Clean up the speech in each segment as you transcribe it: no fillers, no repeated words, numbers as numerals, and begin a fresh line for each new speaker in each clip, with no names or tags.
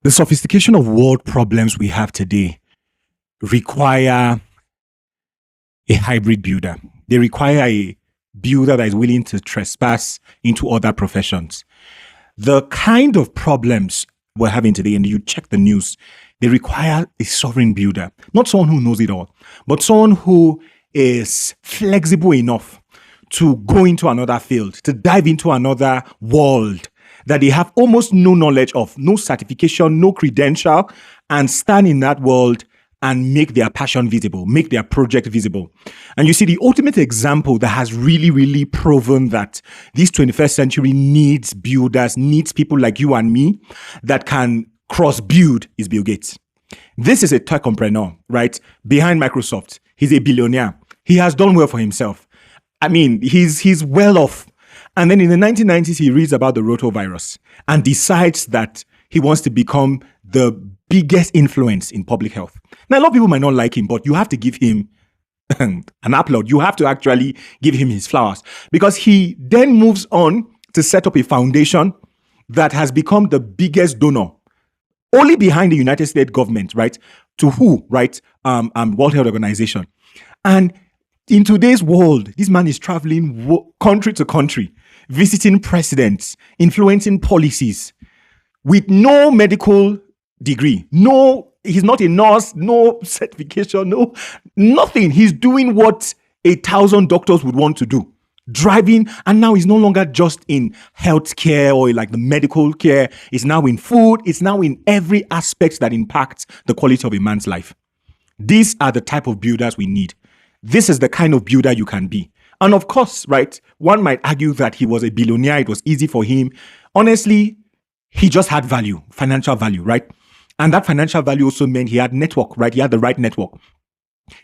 The sophistication of world problems we have today require a hybrid builder. They require a builder that is willing to trespass into other professions. The kind of problems we're having today, and you check the news, they require a sovereign builder, not someone who knows it all, but someone who is flexible enough to go into another field, to dive into another world that they have almost no knowledge of, no certification, no credential, and stand in that world and make their passion visible, make their project visible. And you see, the ultimate example that has really, really proven that this 21st century needs builders, needs people like you and me that can cross-build is Bill Gates. This is a tech entrepreneur, right? Behind Microsoft. He's a billionaire. He has done well for himself. I mean, he's well off. And then in the 1990s, he reads about the rotavirus and decides that he wants to become the biggest influence in public health. Now, a lot of people might not like him, but you have to give him an applaud. You have to actually give him his flowers, because he then moves on to set up a foundation that has become the biggest donor, only behind the United States government, right? To WHO, right? World Health Organization. And in today's world, this man is traveling country to country, visiting presidents, influencing policies with no medical degree. No, he's not a nurse, no certification, nothing. He's doing what 1,000 doctors would want to do. Driving, and now he's no longer just in healthcare or like the medical care. It's now in food. It's now in every aspect that impacts the quality of a man's life. These are the type of builders we need. This is the kind of builder you can be. And of course, right, one might argue that he was a billionaire. It was easy for him. Honestly, he just had value, financial value, right? And that financial value also meant he had network, right? He had the right network.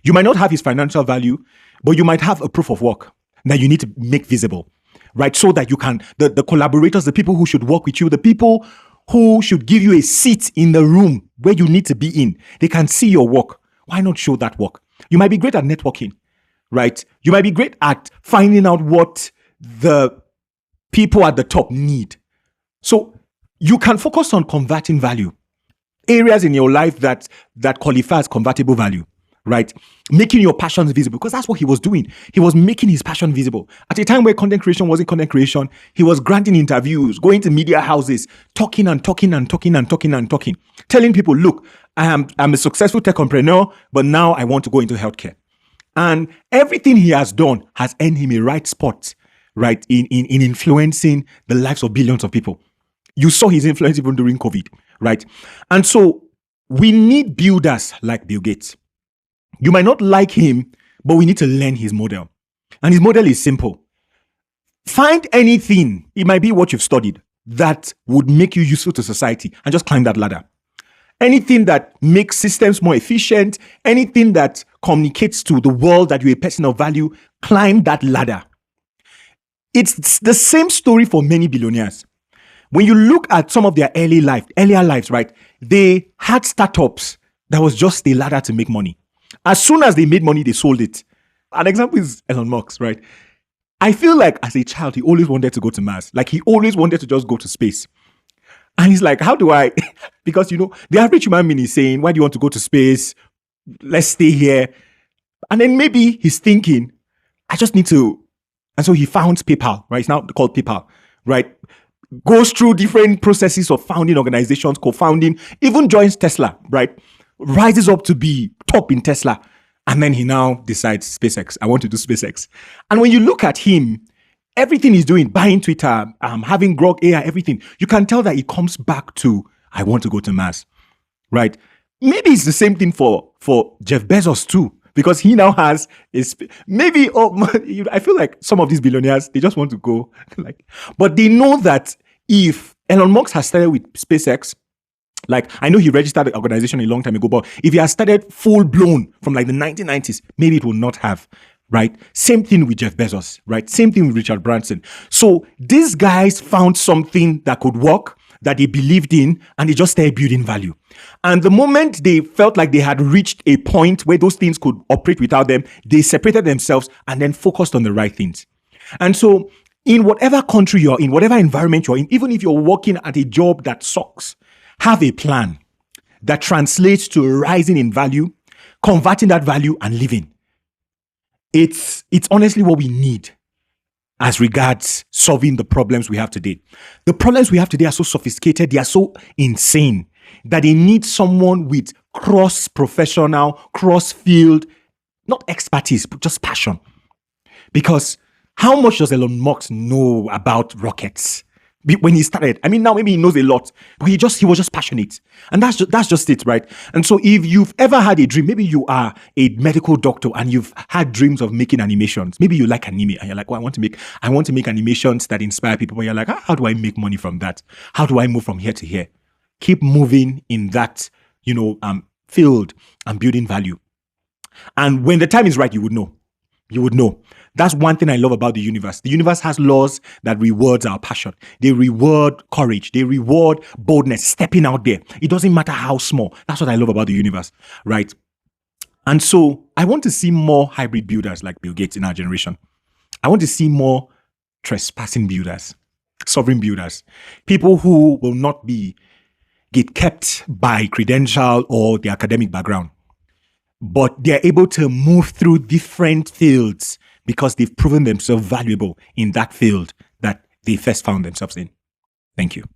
You might not have his financial value, but you might have a proof of work that you need to make visible, right? So that you can, the collaborators, the people who should work with you, the people who should give you a seat in the room where you need to be in, they can see your work. Why not show that work? You might be great at networking, right? You might be great at finding out what the people at the top need. So you can focus on converting value. Areas in your life that qualify as convertible value, right? Making your passions visible, because that's what he was doing. He was making his passion visible. At a time where content creation wasn't content creation, he was granting interviews, going to media houses, talking, telling people, look, I'm a successful tech entrepreneur, but now I want to go into healthcare. And everything he has done has earned him a right spot, right, in influencing the lives of billions of people. You saw his influence even during COVID, right? And so we need builders like Bill Gates. You might not like him, but we need to learn his model. And his model is simple. Find anything, it might be what you've studied, that would make you useful to society, and just climb that ladder. Anything that makes systems more efficient, anything that communicates to the world that you're a person of value, climb that ladder. It's the same story for many billionaires. When you look at some of their earlier lives, right, they had startups that was just a ladder to make money. As soon as they made money, they sold it. An example is Elon Musk, right? I feel like as a child, he always wanted to go to Mars. Like he always wanted to just go to space. And he's like, how do I? Because, the average human being is saying, why do you want to go to space? Let's stay here. And then maybe he's thinking, I just need to. And so he founds PayPal, right? It's now called PayPal, right? Goes through different processes of founding organizations, co-founding, even joins Tesla, right? Rises up to be top in Tesla. And then he now decides SpaceX. I want to do SpaceX. And when you look at him, everything he's doing, buying Twitter, having Grok AI, everything, you can tell that it comes back to, I want to go to Mars, right? Maybe it's the same thing for Jeff Bezos too, because he now has I feel like some of these billionaires, they just want to go, but they know that if Elon Musk has started with SpaceX, like I know he registered the organization a long time ago, but if he has started full blown from like the 1990s, maybe it will not have. Right? Same thing with Jeff Bezos, right? Same thing with Richard Branson. So these guys found something that could work, that they believed in, and they just started building value. And the moment they felt like they had reached a point where those things could operate without them, they separated themselves and then focused on the right things. And so in whatever country you're in, whatever environment you're in, even if you're working at a job that sucks, have a plan that translates to rising in value, converting that value and living. It's honestly what we need as regards solving the problems we have today. The problems we have today are so sophisticated, they are so insane that they need someone with cross-professional, cross-field, not expertise, but just passion. Because how much does Elon Musk know about rockets? When he started, I mean, now maybe he knows a lot, but he was just passionate, and that's just it, right? And so, if you've ever had a dream, maybe you are a medical doctor and you've had dreams of making animations. Maybe you like anime and you're like, "Oh, I want to make animations that inspire people." But you're like, "How do I make money from that? How do I move from here to here?" Keep moving in that, field and building value. And when the time is right, you would know. You would know. That's one thing I love about the universe. The universe has laws that rewards our passion. They reward courage. They reward boldness, stepping out there. It doesn't matter how small. That's what I love about the universe, right? And so I want to see more hybrid builders like Bill Gates in our generation. I want to see more trespassing builders, sovereign builders, people who will not get kept by credential or the academic background, but they're able to move through different fields because they've proven themselves valuable in that field that they first found themselves in. Thank you.